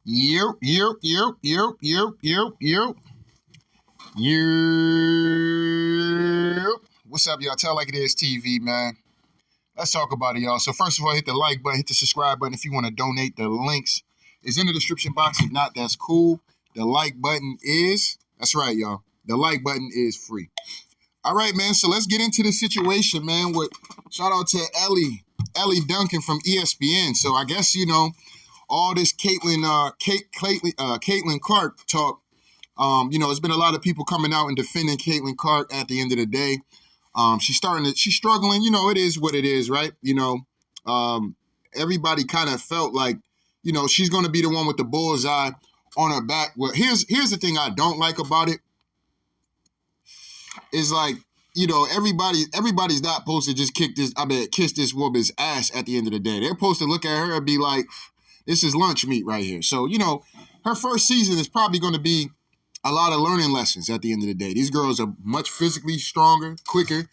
Yep, yep, yep, yep, yep, yep, yep. Yep. What's up, y'all? Tell Like It Is TV, man. Let's talk about it, y'all. So first of all, hit the like button, hit the subscribe button if you want to donate. The links is in the description box. If not, that's cool. The like button is, that's right, y'all. The like button is free. All right, man. So let's get into the situation, man. With shout out to Elle Duncan from ESPN. So I guess all this Caitlin Clark talk. There's been a lot of people coming out and defending Caitlin Clark at the end of the day. She's struggling. It is what it is, right? Everybody kind of felt like, she's going to be the one with the bullseye on her back. Well, here's the thing I don't like about it is like, everybody's not supposed to just kiss this woman's ass at the end of the day. They're supposed to look at her and be like, this is lunch meat right here. So, her first season is probably going to be a lot of learning lessons at the end of the day. These girls are much physically stronger, quicker.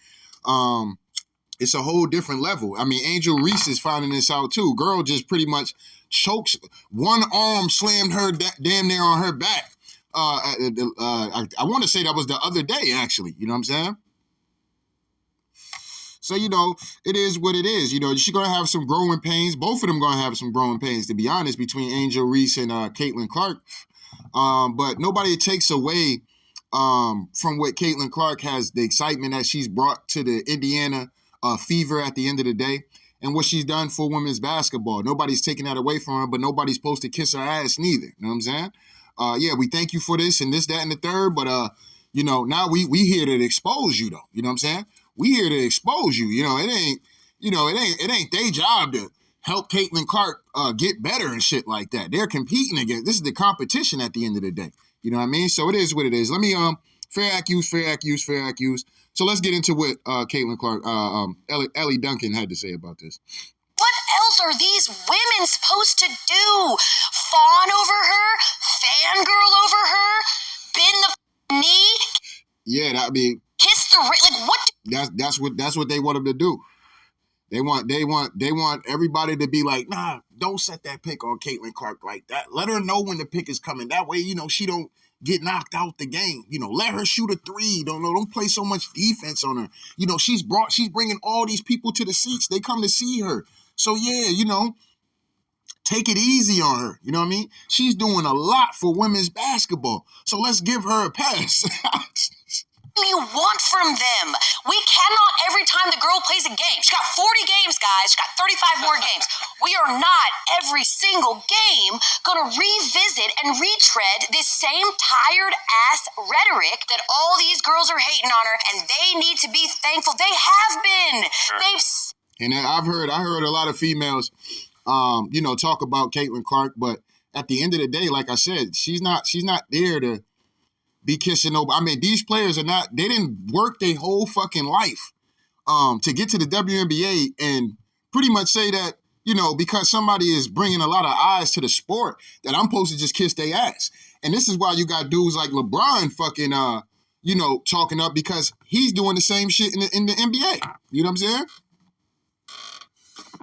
It's a whole different level. I mean, Angel Reese is finding this out too. Girl just pretty much chokes. One arm slammed her damn near on her back. I want to say that was the other day, actually. You know what I'm saying? So, it is what it is. She's going to have some growing pains. Both of them going to have some growing pains, to be honest, between Angel Reese and Caitlin Clark. But nobody takes away from what Caitlin Clark has, the excitement that she's brought to the Indiana Fever at the end of the day, and what she's done for women's basketball. Nobody's taking that away from her, but nobody's supposed to kiss her ass neither. You know what I'm saying? Yeah, we thank you for this and this, that, and the third, but now we here to expose you though. You know what I'm saying? We here to expose you. It ain't their job to help Caitlin Clark get better and shit like that. They're competing against. This is the competition at the end of the day. You know what I mean? So it is what it is. Let me fair accuse. So let's get into what Caitlin Clark, Elle Duncan had to say about this. What else are these women supposed to do? Fawn over her? Fangirl over her? Bend the knee? Yeah, kiss the like what? That's what they want them to do. They want everybody to be like, nah, don't set that pick on Caitlin Clark like that. Let her know when the pick is coming. That way, she don't get knocked out the game. Let her shoot a three. Don't play so much defense on her. She's bringing all these people to the seats. They come to see her. So yeah, take it easy on her. You know what I mean? She's doing a lot for women's basketball. So let's give her a pass. You want from them? We cannot every time the girl plays a game. She got 40 games, guys. She got 35 more games. We are not every single game gonna revisit and retread this same tired ass rhetoric that all these girls are hating on her, and they need to be thankful. They have been. And I heard a lot of females talk about Caitlin Clark, but at the end of the day, like I said, she's not there to be kissing nobody. I mean, these players they didn't work their whole fucking life to get to the WNBA and pretty much say that, because somebody is bringing a lot of eyes to the sport, that I'm supposed to just kiss their ass. And this is why you got dudes like LeBron fucking, talking up, because he's doing the same shit in the NBA. You know what I'm saying?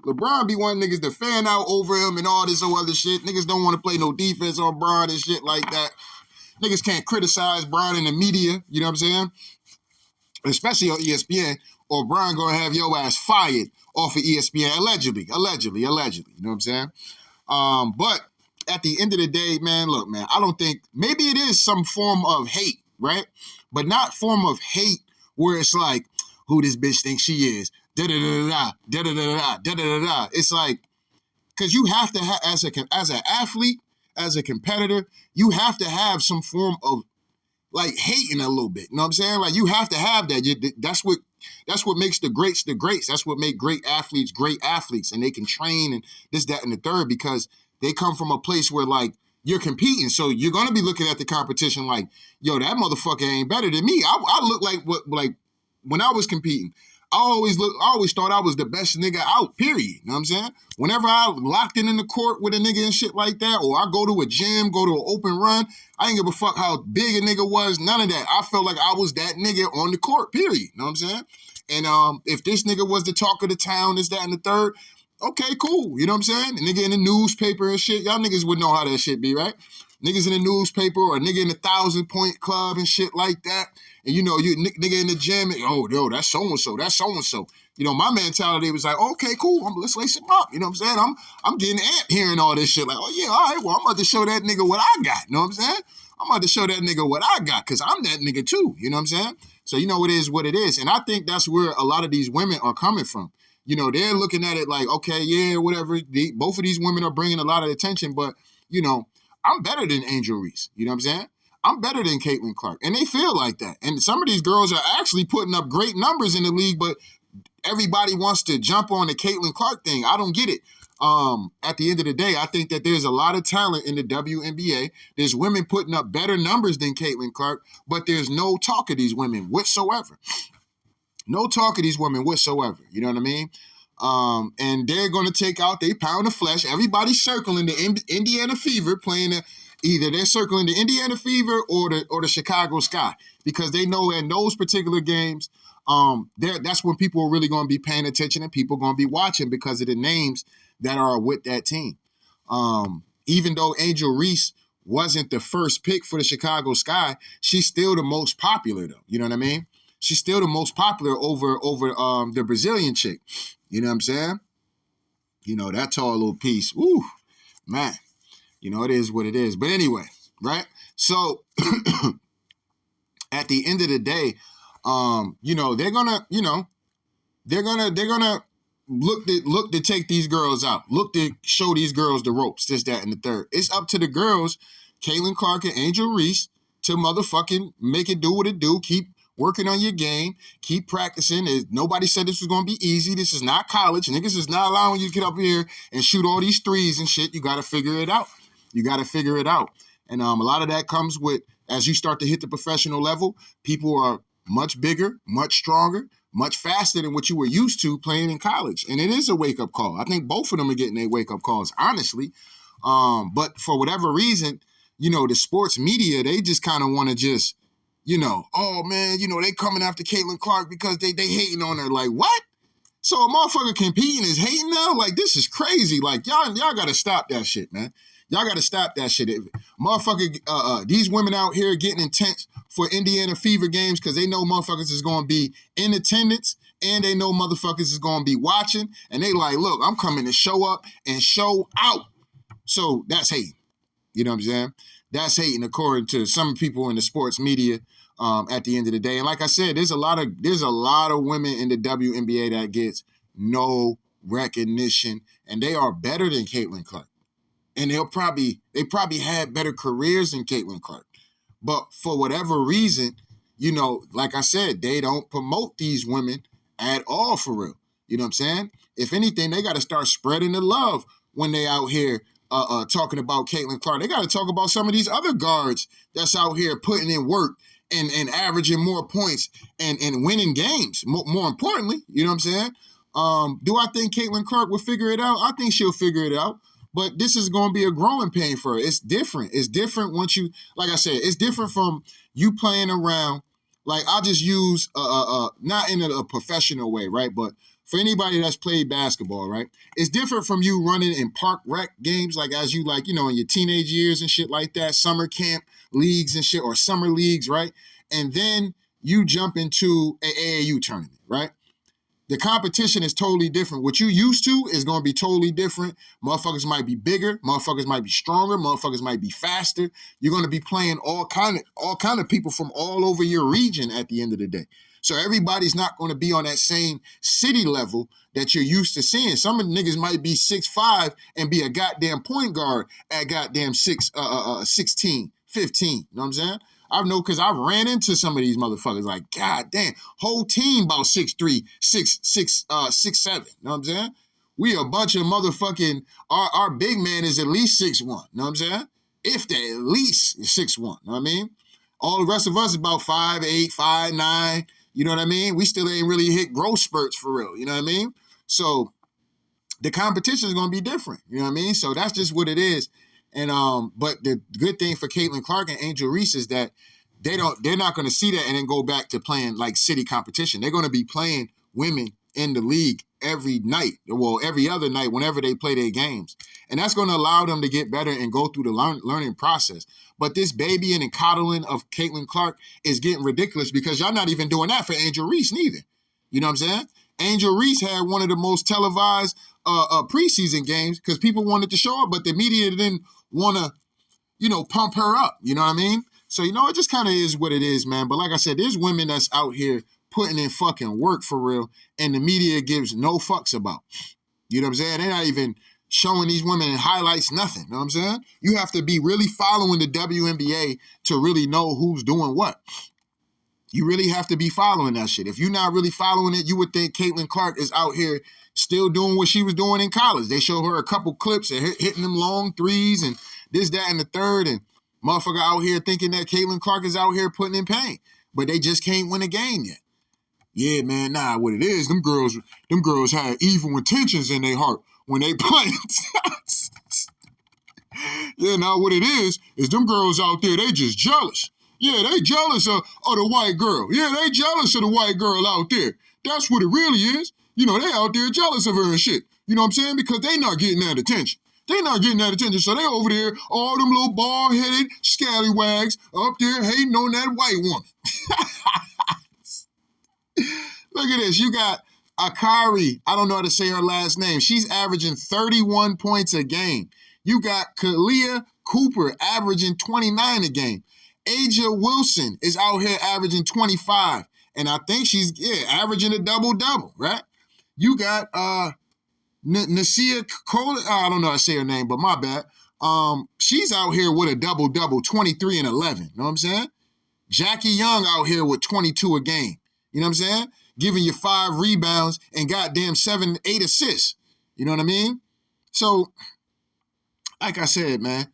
LeBron be wanting niggas to fan out over him and all this other shit. Niggas don't want to play no defense on Bron and shit like that. Niggas can't criticize Bron in the media, you know what I'm saying? Especially on ESPN, or Bron gonna have your ass fired off of ESPN, allegedly, you know what I'm saying? But at the end of the day, man, look, man, I don't think, maybe it is some form of hate, right? But not form of hate where it's like, who this bitch thinks she is, da-da-da-da-da, da-da-da-da-da, da-da-da-da. It's like, because you have to have, as an athlete, as a competitor, you have to have some form of like hating a little bit. You know what I'm saying? Like you have to have that. That's what makes the greats the greats. That's what makes great athletes, and they can train and this, that, and the third, because they come from a place where like you're competing. So you're gonna be looking at the competition like, yo, that motherfucker ain't better than me. I look like when I was competing. I always thought I was the best nigga out, period. You know what I'm saying? Whenever I locked in the court with a nigga and shit like that, or I go to a gym, go to an open run, I ain't give a fuck how big a nigga was, none of that. I felt like I was that nigga on the court, period. You know what I'm saying? And if this nigga was the talk of the town, this, that, and the third, Okay, cool. You know what I'm saying? A nigga in the newspaper and shit. Y'all niggas would know how that shit be, right? Niggas in the newspaper or a nigga in the 1,000-point club and shit like that. And you know, you nigga in the gym, and, oh, yo, that's so-and-so, that's so-and-so. You know, my mentality was like, okay, cool, let's lace him up. You know what I'm saying? I'm getting amped hearing all this shit. Like, oh yeah, all right, well, I'm about to show that nigga what I got. You know what I'm saying? I'm about to show that nigga what I got, because I'm that nigga too. You know what I'm saying? So you know it is what it is. And I think that's where a lot of these women are coming from. You know, they're looking at it like, okay, yeah, whatever. Both of these women are bringing a lot of attention, but, you know, I'm better than Angel Reese. You know what I'm saying? I'm better than Caitlin Clark. And they feel like that. And some of these girls are actually putting up great numbers in the league, but everybody wants to jump on the Caitlin Clark thing. I don't get it. At the end of the day, I think that there's a lot of talent in the WNBA. There's women putting up better numbers than Caitlin Clark, but there's no talk of these women whatsoever. No talk of these women whatsoever. You know what I mean? And they're going to take out their pound of flesh. Everybody's circling the Indiana Fever, playing either they're circling the Indiana Fever or the Chicago Sky, because they know in those particular games, that's when people are really going to be paying attention and people are going to be watching because of the names that are with that team. Even though Angel Reese wasn't the first pick for the Chicago Sky, she's still the most popular, though. You know what I mean? She's still the most popular over the Brazilian chick. You know what I'm saying? You know, that tall little piece. Woo, man. You know, it is what it is. But anyway, right? So at the end of the day, you know, they're gonna look to take these girls out. Look to show these girls the ropes, this, that, and the third. It's up to the girls, Caitlin Clark and Angel Reese, to motherfucking make it do what it do. Keep working on your game. Keep practicing. Nobody said this was going to be easy. This is not college. Niggas is not allowing you to get up here and shoot all these threes and shit. You got to figure it out. You got to figure it out. And a lot of that comes with, as you start to hit the professional level, people are much bigger, much stronger, much faster than what you were used to playing in college. And it is a wake-up call. I think both of them are getting their wake-up calls, honestly. But for whatever reason, you know, the sports media, they just kind of want to just, you know, oh, man, you know, they coming after Caitlin Clark because they hating on her. Like, what? So a motherfucker competing is hating now? Like, this is crazy. Like, y'all got to stop that shit, man. Y'all got to stop that shit. Motherfucker, these women out here getting intense for Indiana Fever games because they know motherfuckers is going to be in attendance and they know motherfuckers is going to be watching. And they like, look, I'm coming to show up and show out. So that's hating. You know what I'm saying? That's hating according to some people in the sports media at the end of the day. And like I said, there's a lot of women in the WNBA that gets no recognition, and they are better than Caitlin Clark. And they probably had better careers than Caitlin Clark. But for whatever reason, you know, like I said, they don't promote these women at all for real. You know what I'm saying? If anything, they got to start spreading the love when they out here talking about Caitlin Clark. They got to talk about some of these other guards that's out here putting in work and averaging more points and winning games. More importantly, you know what I'm saying? Do I think Caitlin Clark will figure it out? I think she'll figure it out. But this is going to be a growing pain for her. It's different. It's different once you, like I said, it's different from you playing around. Like, I'll just use, not in a professional way, right? But for anybody that's played basketball, right? It's different from you running in park rec games, like as you like, you know, in your teenage years and shit like that, summer camp leagues and shit, or summer leagues, right? And then you jump into an AAU tournament, right? The competition is totally different. What you used to is going to be totally different. Motherfuckers might be bigger. Motherfuckers might be stronger. Motherfuckers might be faster. You're going to be playing all kind of people from all over your region at the end of the day. So everybody's not going to be on that same city level that you're used to seeing. Some of the niggas might be 6'5" and be a goddamn point guard at goddamn 16, 15. You know what I'm saying? I know because I've ran into some of these motherfuckers like, God damn, whole team about 6'3", 6'7". You know what I'm saying? We a bunch of motherfucking, our big man is at least 6'1". You know what I'm saying? If they at least 6'1". You know what I mean? All the rest of us about 5'8", 5'9". You know what I mean? We still ain't really hit growth spurts for real. You know what I mean? So the competition is going to be different. You know what I mean? So that's just what it is. And but the good thing for Caitlin Clark and Angel Reese is that they're not going to see that and then go back to playing like city competition. They're going to be playing women in the league every night, well, every other night whenever they play their games. And that's going to allow them to get better and go through the learning process. But this babying and coddling of Caitlin Clark is getting ridiculous because y'all not even doing that for Angel Reese neither. You know what I'm saying? Angel Reese had one of the most televised preseason games because people wanted to show her, but the media didn't want to, pump her up. You know what I mean? So, it just kind of is what it is, man. But like I said, there's women that's out here putting in fucking work for real, and the media gives no fucks about. You know what I'm saying? They're not even showing these women in highlights, nothing. You know what I'm saying? You have to be really following the WNBA to really know who's doing what. You really have to be following that shit. If you're not really following it, you would think Caitlin Clark is out here still doing what she was doing in college. They show her a couple clips of hitting them long threes and this, that, and the third, and motherfucker out here thinking that Caitlin Clark is out here putting in pain. But they just can't win a game yet. Yeah, man, nah, what it is, them girls had evil intentions in their heart when they played. Yeah, now what it is them girls out there, they just jealous. Yeah, they jealous of the white girl. Yeah, they jealous of the white girl out there. That's what it really is. They out there jealous of her and shit. You know what I'm saying? Because they not getting that attention. They not getting that attention, so they over there, all them little bald-headed scallywags up there hating on that white woman. Look at this. You got Akari. I don't know how to say her last name. She's averaging 31 points a game. You got Kalia Cooper averaging 29 a game. Aja Wilson is out here averaging 25. And I think she's averaging a double-double, right? You got Nasia Cole. I don't know how to say her name, but my bad. She's out here with a double-double, 23 and 11. You know what I'm saying? Jackie Young out here with 22 a game. You know what I'm saying? Giving you 5 rebounds and goddamn 7, 8 assists. You know what I mean? So, like I said, man,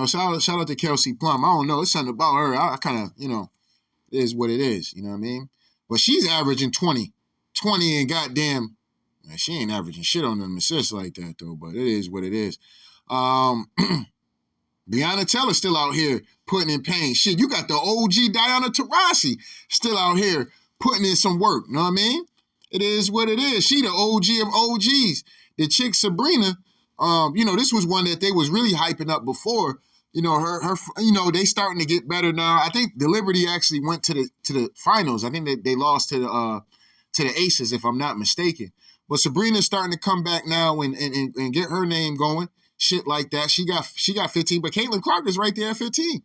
shout out to Kelsey Plum. I don't know. It's something about her. I kind of, it is what it is. You know what I mean? But she's averaging 20 and goddamn, man, she ain't averaging shit on them assists like that, though. But it is what it is. Breonna Taylor still out here putting in pain. Shit, you got the OG Diana Taurasi still out here putting in some work. You know what I mean? It is what it is. She the OG of OGs. The chick Sabrina, this was one that they was really hyping up before. Her they starting to get better now. I think the Liberty actually went to the finals. I think they lost to the Aces, if I'm not mistaken. But Sabrina's starting to come back now and get her name going. Shit like that. She got 15, but Caitlin Clark is right there at 15.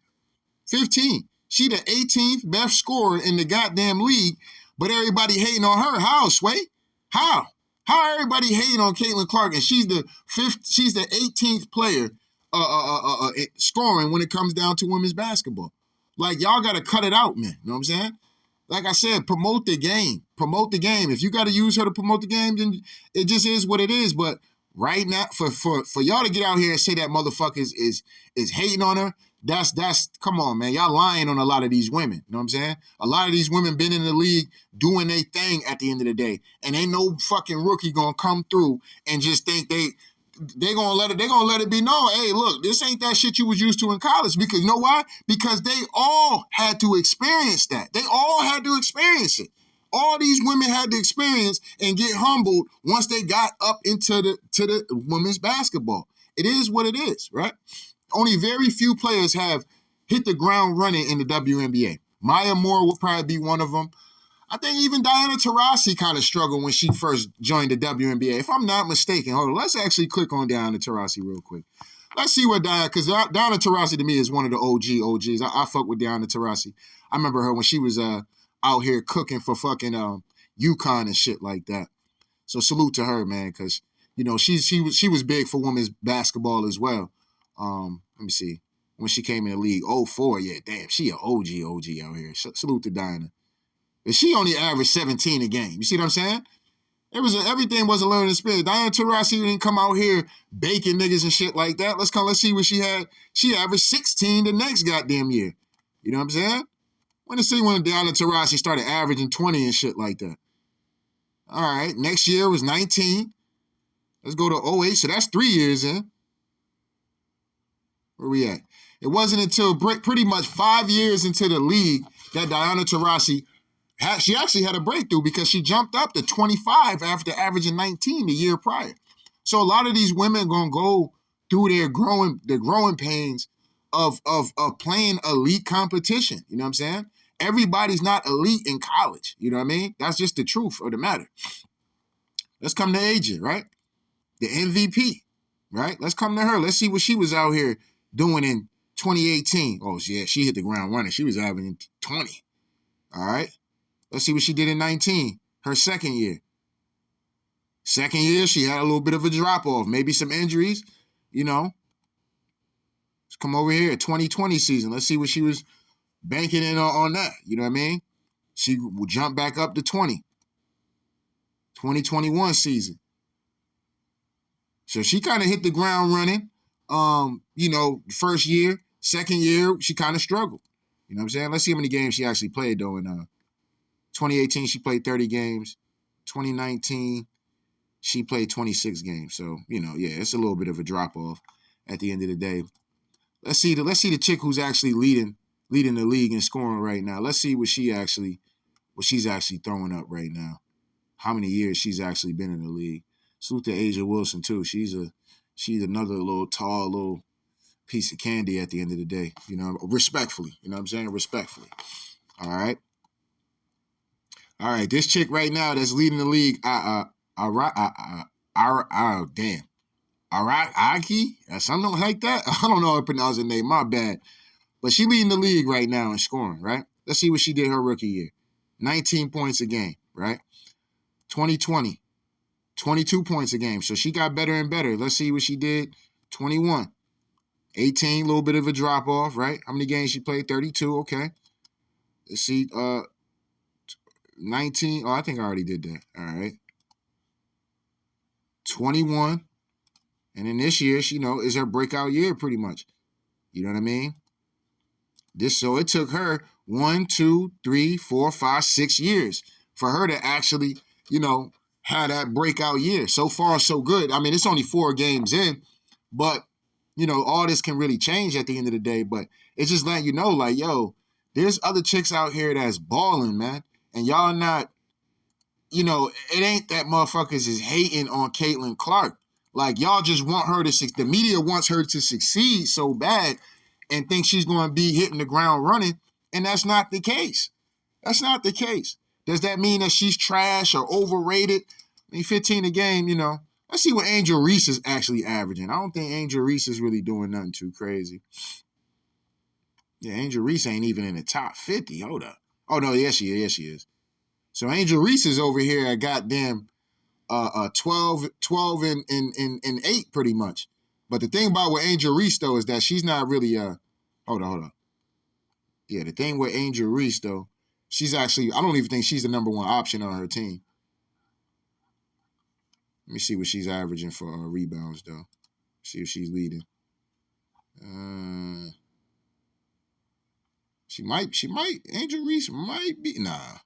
15. She the 18th best scorer in the goddamn league, but everybody hating on her. How, Sway? How? How everybody hating on Caitlin Clark and she's the 18th player scoring when it comes down to women's basketball? Like, y'all got to cut it out, man. You know what I'm saying? Like I said, promote the game. Promote the game. If you got to use her to promote the game, then it just is what it is. But right now, for y'all to get out here and say that motherfucker is hating on her, that's come on, man. Y'all lying on a lot of these women. You know what I'm saying? A lot of these women been in the league doing their thing at the end of the day. And ain't no fucking rookie gonna come through and just think they gonna let it be known, hey, look, this ain't that shit you was used to in college. Because you know why? Because they all had to experience that. They all had to experience it. All these women had to experience and get humbled once they got up into the women's basketball. It is what it is, right? Only very few players have hit the ground running in the WNBA. Maya Moore will probably be one of them. I think even Diana Taurasi kind of struggled when she first joined the WNBA. If I'm not mistaken, hold on, let's actually click on Diana Taurasi real quick. Let's see what because Diana Taurasi to me is one of the OGs. I fuck with Diana Taurasi. I remember her when she was out here cooking for fucking UConn and shit like that. So salute to her, man, because she was big for women's basketball as well. Let me see. When she came in the league, 04, yeah, damn, she an OG out here. Salute to Diana. But she only averaged 17 a game. You see what I'm saying? Everything was a learning experience. Diana Taurasi didn't come out here baking niggas and shit like that. Let's see what she had. She averaged 16 the next goddamn year. You know what I'm saying? Want to see when Diana Taurasi started averaging 20 and shit like that. All right, next year was 19. Let's go to 08, so that's 3 years in. Where we at? It wasn't until pretty much 5 years into the league that Diana Taurasi She actually had a breakthrough because she jumped up to 25 after averaging 19 the year prior. So a lot of these women gonna go through their growing pains of playing elite competition. You know what I'm saying? Everybody's not elite in college. You know what I mean? That's just the truth of the matter. Let's come to Asia, right? The MVP, right? Let's come to her. Let's see what she was out here doing in 2018. Oh, yeah, she hit the ground running. She was averaging 20. All right. Let's see what she did in 19, her second year. Second year, she had a little bit of a drop-off, maybe some injuries, you know. Let's come over here, 2020 season. Let's see what she was banking in on that. You know what I mean? She will jump back up to 20. 2021 season. So she kind of hit the ground running. First year, second year, she kind of struggled. You know what I'm saying? Let's see how many games she actually played, though. In 2018, she played 30 games. 2019, she played 26 games. So, it's a little bit of a drop-off at the end of the day. Let's see the chick who's actually leading the league in scoring right now. Let's see what she's actually throwing up right now. How many years she's actually been in the league. Salute to Asia Wilson, too. She's another little tall little piece of candy at the end of the day. Respectfully. You know what I'm saying? Respectfully. All right. All right. This chick right now that's leading the league, Araki? Something like that? I don't know how to pronounce her name. My bad. But she leading the league right now in scoring, right? Let's see what she did her rookie year. 19 points a game, right? 2020, 22 points a game. So she got better and better. Let's see what she did. 21. 18, a little bit of a drop-off, right? How many games she played? 32, okay. Let's see. 19. Oh, I think I already did that. All right. 21. And then this year, is her breakout year pretty much. You know what I mean? So it took her 1, 2, 3, 4, 5, 6 years for her to actually, have that breakout year. So far, so good. I mean, it's only 4 games in, but, all this can really change at the end of the day. But it's just letting you know, like, yo, there's other chicks out here that's balling, man. And y'all not, it ain't that motherfuckers is hating on Caitlin Clark. Like, y'all just want her to, the media wants her to succeed so bad and think she's going to be hitting the ground running, and that's not the case. That's not the case. Does that mean that she's trash or overrated? I mean, 15 a game, Let's see what Angel Reese is actually averaging. I don't think Angel Reese is really doing nothing too crazy. Yeah, Angel Reese ain't even in the top 50. Hold up. Oh, no, yes, she is. Yes, she is. So Angel Reese is over here at goddamn 12 and 8 pretty much. But the thing about with Angel Reese, though, is that she's not really hold on. Yeah, the thing with Angel Reese, though, she's actually, I don't even think she's the number one option on her team. Let me see what she's averaging for rebounds, though. See if she's leading. Angel Reese might be, nah.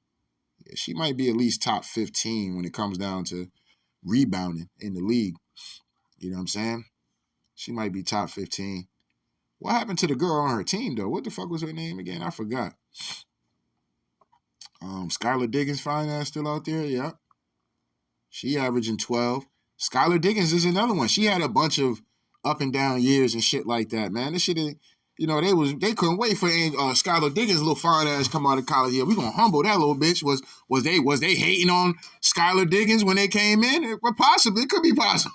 Yeah, she might be at least top 15 when it comes down to rebounding in the league. You know what I'm saying? She might be top 15. What happened to the girl on her team, though? What the fuck was her name again? I forgot. Skylar Diggins, fine ass, still out there? Yep. She averaging 12. Skylar Diggins is another one. She had a bunch of up and down years and shit like that, man. This shit, they couldn't wait for Skylar Diggins, little fine ass, come out of college. Yeah, we gonna humble that little bitch. Was they hating on Skylar Diggins when they came in? Well, possibly. It could be possible.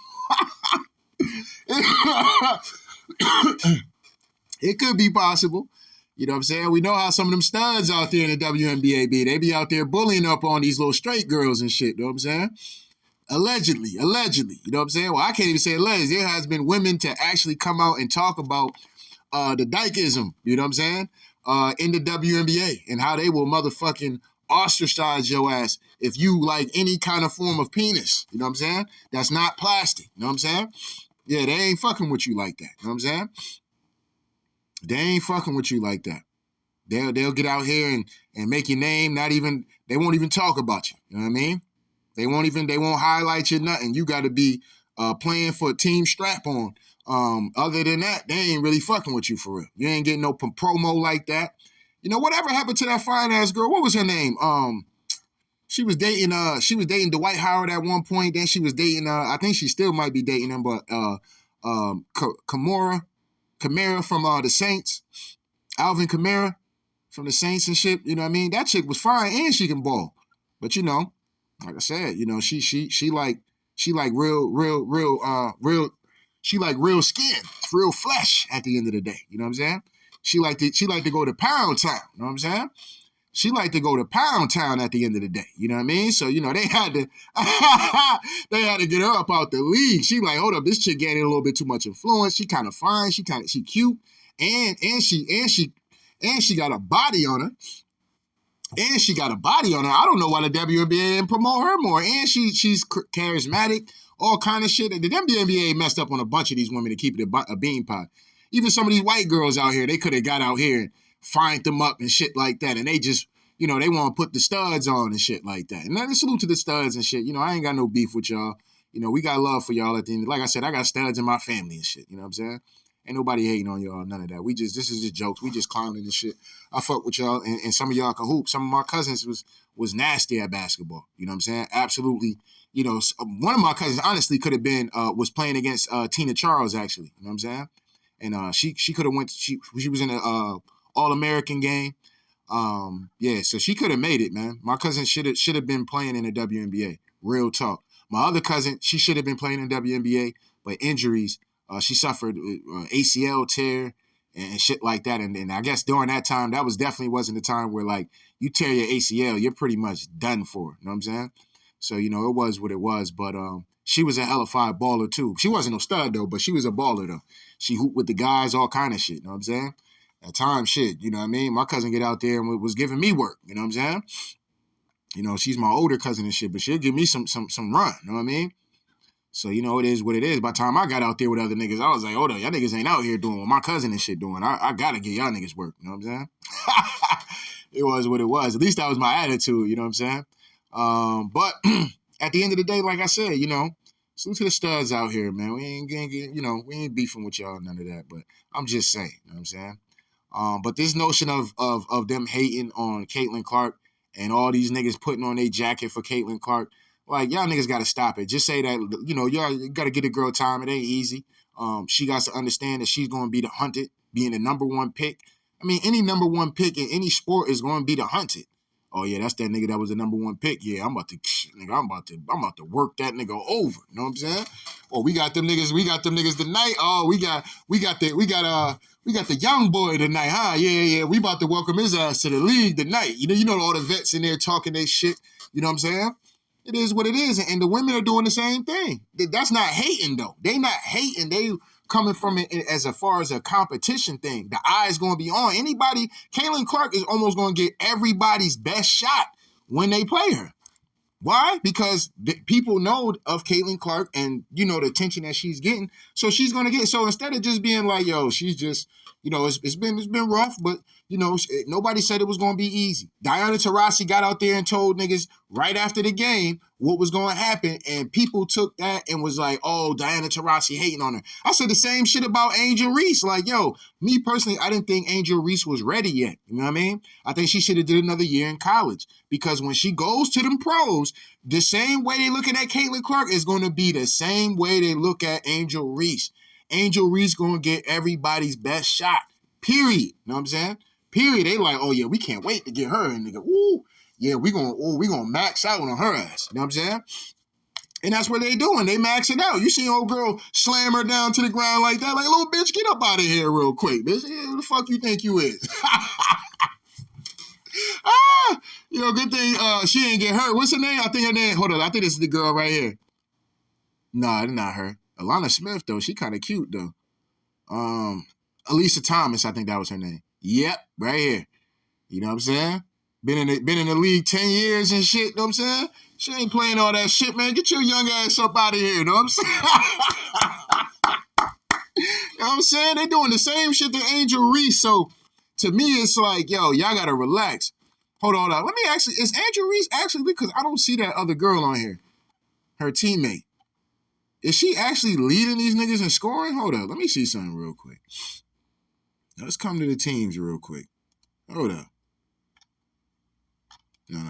It could be possible. You know what I'm saying? We know how some of them studs out there in the WNBA be. They be out there bullying up on these little straight girls and shit. You know what I'm saying? Allegedly. You know what I'm saying? Well, I can't even say allegedly. There has been women to actually come out and talk about the dykeism, you know what I'm saying, in the WNBA and how they will motherfucking ostracize your ass if you like any kind of form of penis. You know what I'm saying? That's not plastic. You know what I'm saying? Yeah, they ain't fucking with you like that. You know what I'm saying? They ain't fucking with you like that. They'll get out here and make your name, they won't even talk about you. You know what I mean? They won't highlight you, nothing. You got to be playing for a team strap on. Other than that, they ain't really fucking with you for real. You ain't getting no promo like that. whatever happened to that fine ass girl? What was her name? She was dating Dwight Howard at one point. Then she was dating I think she still might be dating him, but Kamara from the Saints, Alvin Kamara from the Saints and shit. You know what I mean? That chick was fine and she can ball. But like I said, she like real skin, real flesh at the end of the day. You know what I'm saying? She like to go to Pound Town. You know what I'm saying? She like to go to Pound Town at the end of the day. You know what I mean? So, they had to get her up out the league. She like, hold up, this chick gaining a little bit too much influence. She kind of fine. She cute. And she got a body on her. I don't know why the WNBA didn't promote her more. And she's charismatic, all kind of shit. The WNBA messed up on a bunch of these women to keep it a bean pot. Even some of these white girls out here, they could have got out here and find them up and shit like that. And they just, they want to put the studs on and shit like that. And then salute to the studs and shit. I ain't got no beef with y'all. We got love for y'all at the end. Like I said, I got studs in my family and shit. You know what I'm saying? Ain't nobody hating on y'all, none of that. This is just jokes. We just clowning and shit. I fuck with y'all, and some of y'all can hoop. Some of my cousins was nasty at basketball. You know what I'm saying? Absolutely. One of my cousins honestly could have been was playing against Tina Charles actually. You know what I'm saying? And she could have went. She was in a All-American game. So she could have made it, man. My cousin should have been playing in the WNBA. Real talk. My other cousin, she should have been playing in the WNBA, but injuries. She suffered ACL tear and shit like that. And I guess during that time, that wasn't the time where, like, you tear your ACL, you're pretty much done for. You know what I'm saying? So, it was what it was. But she was a hella fire baller, too. She wasn't no stud, though, but she was a baller, though. She hooped with the guys, all kind of shit. You know what I'm saying? At times, shit. You know what I mean? My cousin get out there and was giving me work. You know what I'm saying? She's my older cousin and shit, but she'll give me some run. You know what I mean? So, it is what it is. By the time I got out there with other niggas, I was like, hold on, y'all niggas ain't out here doing what my cousin and shit doing. I got to get y'all niggas work. You know what I'm saying? It was what it was. At least that was my attitude. You know what I'm saying? But at the end of the day, like I said, salute to the studs out here, man. We ain't gonna get, we ain't beefing with y'all, none of that. But I'm just saying, you know what I'm saying? But this notion of them hating on Caitlin Clark and all these niggas putting on their jacket for Caitlin Clark, like, y'all niggas got to stop it. Just say that, y'all got to get a girl time. It ain't easy. She got to understand that she's going to be the hunted, being the number one pick. I mean, any number one pick in any sport is going to be the hunted. Oh, yeah, that's that nigga that was the number one pick. Yeah, I'm about to work that nigga over. You know what I'm saying? Oh, we got them niggas tonight. Oh, we got the young boy tonight, huh? Yeah. We about to welcome his ass to the league tonight. You know all the vets in there talking their shit. You know what I'm saying? It is what it is, and the women are doing the same thing. That's not hating, though. They not hating. They coming from it as far as a competition thing. The eye is going to be on. Caitlin Clark is almost going to get everybody's best shot when they play her. Why? Because people know of Caitlin Clark and, the attention that she's getting. So she's going to get, so instead of just being like, yo, she's just, it's been rough, but, nobody said it was going to be easy. Diana Taurasi got out there and told niggas right after the game what was going to happen. And people took that and was like, oh, Diana Taurasi hating on her. I said the same shit about Angel Reese. Like, yo, me personally, I didn't think Angel Reese was ready yet. You know what I mean? I think she should have did another year in college because when she goes to them pros, the same way they looking at Caitlin Clark is going to be the same way they look at Angel Reese. Angel Reese going to get everybody's best shot. Period. You know what I'm saying? Period. They like, oh yeah, we can't wait to get her. And nigga, we gonna max out on her ass. You know what I'm saying? And that's what they doing. They maxing out. You see old girl slam her down to the ground like that, like, little bitch, get up out of here real quick, bitch. Yeah, who the fuck you think you is? Good thing she ain't get hurt. What's her name? I think her name, hold on, I think this is the girl right here. Nah, it's not her. Alana Smith, though, she kind of cute, though. Elisa Thomas, I think that was her name. Yep, right here. You know what I'm saying? Been in the league 10 years and shit, you know what I'm saying? She ain't playing all that shit, man. Get your young ass up out of here, you know what I'm saying? You know what I'm saying? They doing the same shit to Angel Reese, so to me, it's like, yo, y'all gotta relax. Hold on. Let me actually, is Angel Reese actually, because I don't see that other girl on here, her teammate. Is she actually leading these niggas in scoring? Hold up. Let me see something real quick. Let's come to the teams real quick. Hold up. No.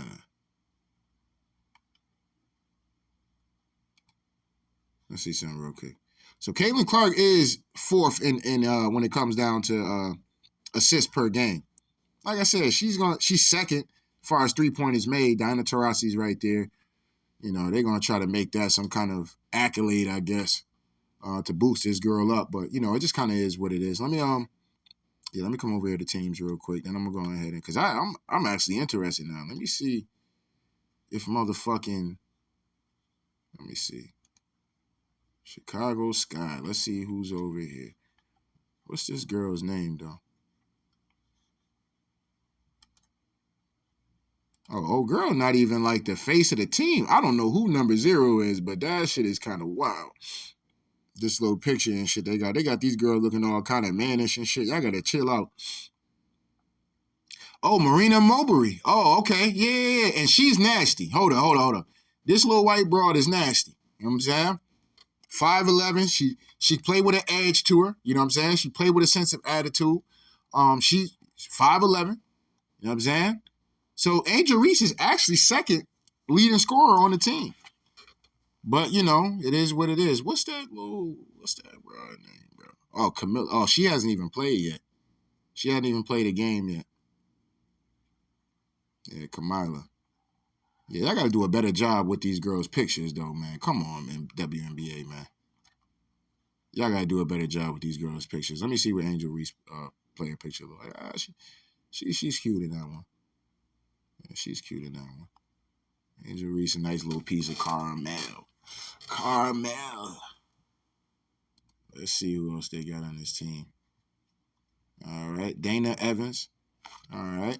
Let's see something real quick. So Caitlin Clark is fourth in when it comes down to assists per game. Like I said, she's second as far as 3-pointers made. Diana Taurasi's right there. You know, they're gonna try to make that some kind of accolade, I guess, to boost this girl up. But you know, it just kind of is what it is. Let me come over here to teams real quick. Then I'm gonna go ahead and because I'm actually interested now. Let me see if motherfucking. Let me see. Chicago Sky. Let's see who's over here. What's this girl's name, though? Oh, girl, not even like the face of the team. I don't know who number 0 is, but that shit is kind of wild. This little picture and shit they got these girls looking all kind of mannish and shit. Y'all gotta chill out. Oh, Marina Mowbray. Oh, okay. Yeah. And she's nasty. Hold up. This little white broad is nasty. You know what I'm saying? 5'11". She played with an edge to her. You know what I'm saying? She played with a sense of attitude. She's 5'11". You know what I'm saying? So Angel Reese is actually second leading scorer on the team. But, you know, it is what it is. What's that bro name, bro? Oh, Camilla. Oh, she hasn't even played yet. She hasn't even played a game yet. Yeah, Kamila. Yeah, I got to do a better job with these girls' pictures, though, man. Come on, man, WNBA, man. Y'all got to do a better job with these girls' pictures. Let me see what Angel Reese player picture look like. She's cute in that one. Yeah, she's cute in that one. Angel Reese, a nice little piece of caramel. Let's see who else they got on this team. All right, Dana Evans. All right.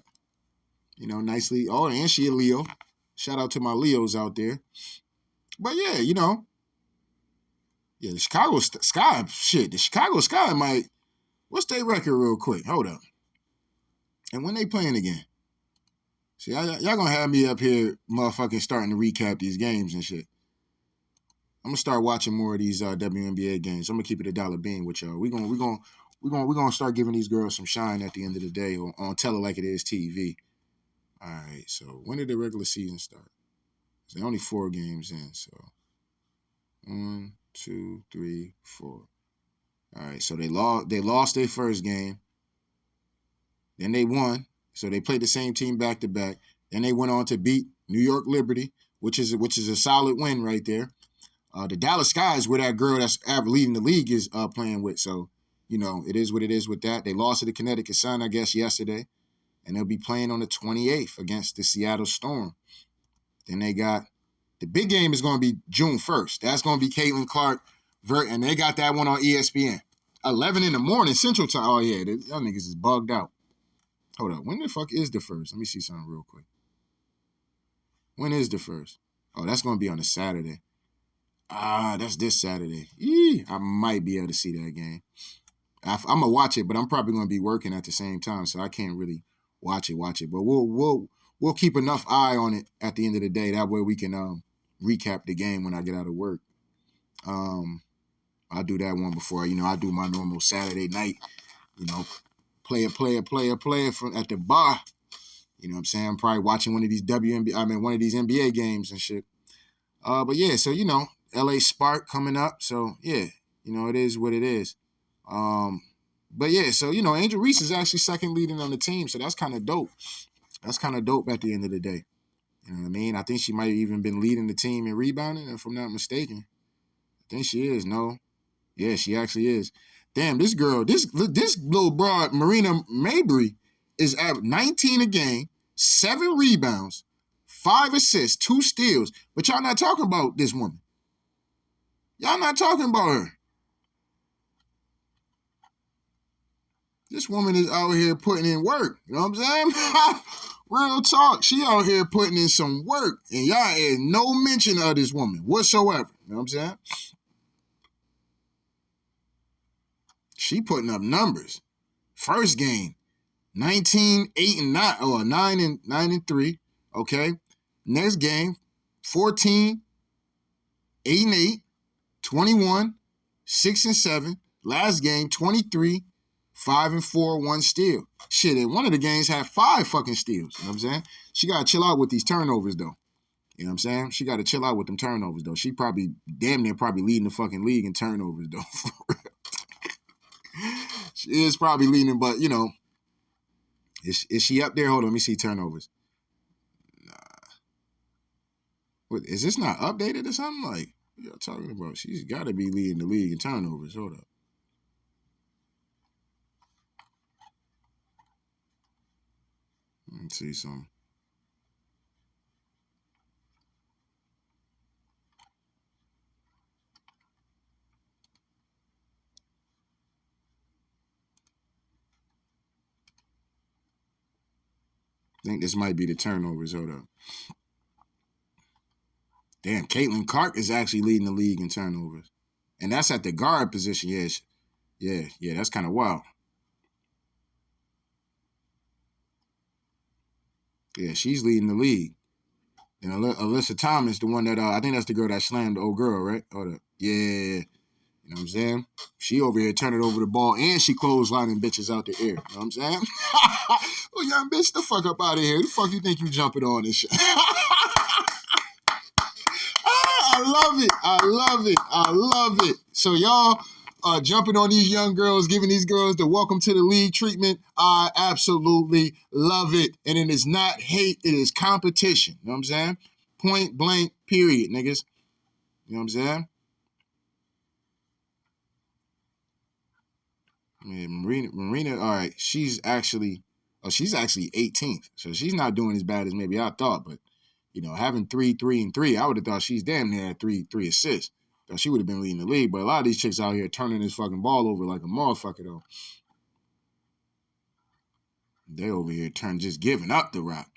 You know, nicely. Oh, and she a Leo. Shout out to my Leos out there. But yeah, you know. Yeah, the Chicago Sky, shit. The Chicago Sky might. What's their record real quick? Hold up. And when they playing again? See, y'all gonna have me up here motherfucking starting to recap these games and shit. I'm gonna start watching more of these WNBA games. I'm gonna keep it $1 with y'all. We're gonna start giving these girls some shine at the end of the day on Tell It Like It Is TV. All right, so when did the regular season start? There's only 4 games in, so 1, 2, 3, 4. All right, so they lost their first game. Then they won, so they played the same team back to back. Then they went on to beat New York Liberty, which is a solid win right there. The Dallas Sky is where that girl that's leading the league is playing with. So, you know, it is what it is with that. They lost to the Connecticut Sun, I guess, yesterday. And they'll be playing on the 28th against the Seattle Storm. Then they got the big game is going to be June 1st. That's going to be Caitlin Clark. And they got that one on ESPN. 11 in the morning Central Time. Oh, yeah. Y'all niggas is bugged out. Hold up. When the fuck is the first? Let me see something real quick. When is the first? Oh, that's going to be on a Saturday. That's this Saturday. I might be able to see that game. I'm going to watch it, but I'm probably going to be working at the same time, so I can't really watch it. But we'll keep enough eye on it at the end of the day. That way we can recap the game when I get out of work. I'll do that one before, I do my normal Saturday night, player from at the bar. You know what I'm saying? I'm probably watching one of these one of these NBA games and shit. But yeah, so, LA Spark coming up. So yeah, it is what it is. But yeah, so, Angel Reese is actually second leading on the team. So that's kind of dope. That's kind of dope at the end of the day. You know what I mean? I think she might have even been leading the team in rebounding, if I'm not mistaken. I think she is. No. Yeah, she actually is. Damn, this girl, this little broad, Marina Mabry, is at 19 a game, 7 rebounds, 5 assists, 2 steals. But y'all not talking about this woman. Y'all not talking about her. This woman is out here putting in work. You know what I'm saying? Real talk. She out here putting in some work. And y'all had no mention of this woman whatsoever. You know what I'm saying? She putting up numbers. First game, 19, 8, and 9, or 9 and 3. Okay. Next game, 14, 8 and 8, 21, 6 and 7. Last game, 23, 5 and 4, 1 steal. Shit, in one of the games had 5 fucking steals. You know what I'm saying? She got to chill out with these turnovers, though. You know what I'm saying? She got to chill out with them turnovers, though. She probably, damn near probably leading the fucking league in turnovers, though. For real. She is probably leading, but, you know, is she up there? Hold on, let me see turnovers. What, is this not updated or something? Like, what y'all talking about? She's got to be leading the league in turnovers. Hold up. Let me see something. I think this might be the turnovers. Hold up. Damn, Caitlin Clark is actually leading the league in turnovers. And that's at the guard position. Yeah, that's kind of wild. Yeah, she's leading the league. And Alyssa Thomas, the one that, I think that's the girl that slammed the old girl, right? Hold up. Yeah. You know what I'm saying? She over here turning over the ball and she clotheslining bitches out the air. You know what I'm saying? Oh, young bitch, the fuck up out of here. The fuck you think you jumping on this shit? I love it. I love it. I love it. So y'all jumping on these young girls, giving these girls the welcome to the league treatment. I absolutely love it. And it is not hate. It is competition. You know what I'm saying? Point blank, period, niggas. You know what I'm saying? Yeah, Marina, all right, she's actually 18th. So she's not doing as bad as maybe I thought. But, you know, having 3, 3, and 3, I would have thought she's damn near at 3 assists. Thought she would have been leading the league. But a lot of these chicks out here turning this fucking ball over like a motherfucker, though. They over here just giving up the rock.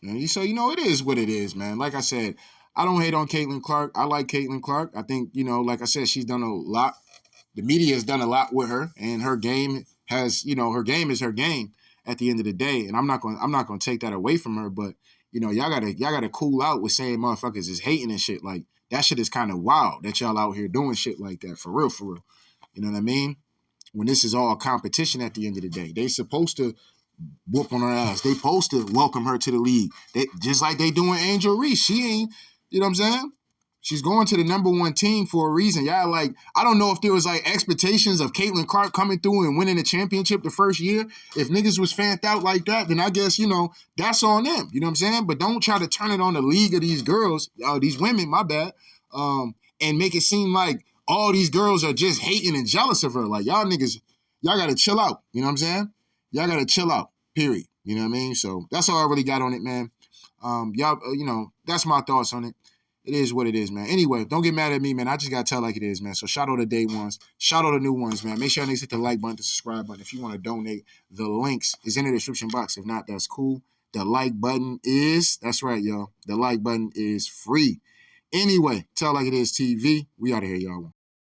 And so, you know, it is what it is, man. Like I said, I don't hate on Caitlin Clark. I like Caitlin Clark. I think, you know, like I said, she's done a lot. The media has done a lot with her, and her game has, you know, her game is her game at the end of the day. And I'm not gonna take that away from her, but you know, y'all gotta cool out with saying motherfuckers is hating and shit. Like that shit is kind of wild that y'all out here doing shit like that for real, for real. You know what I mean? When this is all a competition at the end of the day, they supposed to whoop on her ass. They supposed to welcome her to the league. They just like they doing Angel Reese. She ain't, you know what I'm saying? She's going to the number 1 team for a reason. Y'all like, I don't know if there was like expectations of Caitlin Clark coming through and winning the championship the first year. If niggas was fanned out like that, then I guess, you know, that's on them. You know what I'm saying? But don't try to turn it on the league of these girls, these women, my bad, and make it seem like all these girls are just hating and jealous of her. Like, y'all niggas, y'all got to chill out. You know what I'm saying? Y'all got to chill out, period. You know what I mean? So that's all I really got on it, man. Y'all, you know, that's my thoughts on it. It is what it is, man. Anyway, don't get mad at me, man. I just got to tell like it is, man. So shout out to day ones. Shout out to new ones, man. Make sure y'all hit the like button, the subscribe button. If you want to donate, the links is in the description box. If not, that's cool. The like button is, that's right, y'all. The like button is free. Anyway, tell like it is TV. We out of here, y'all.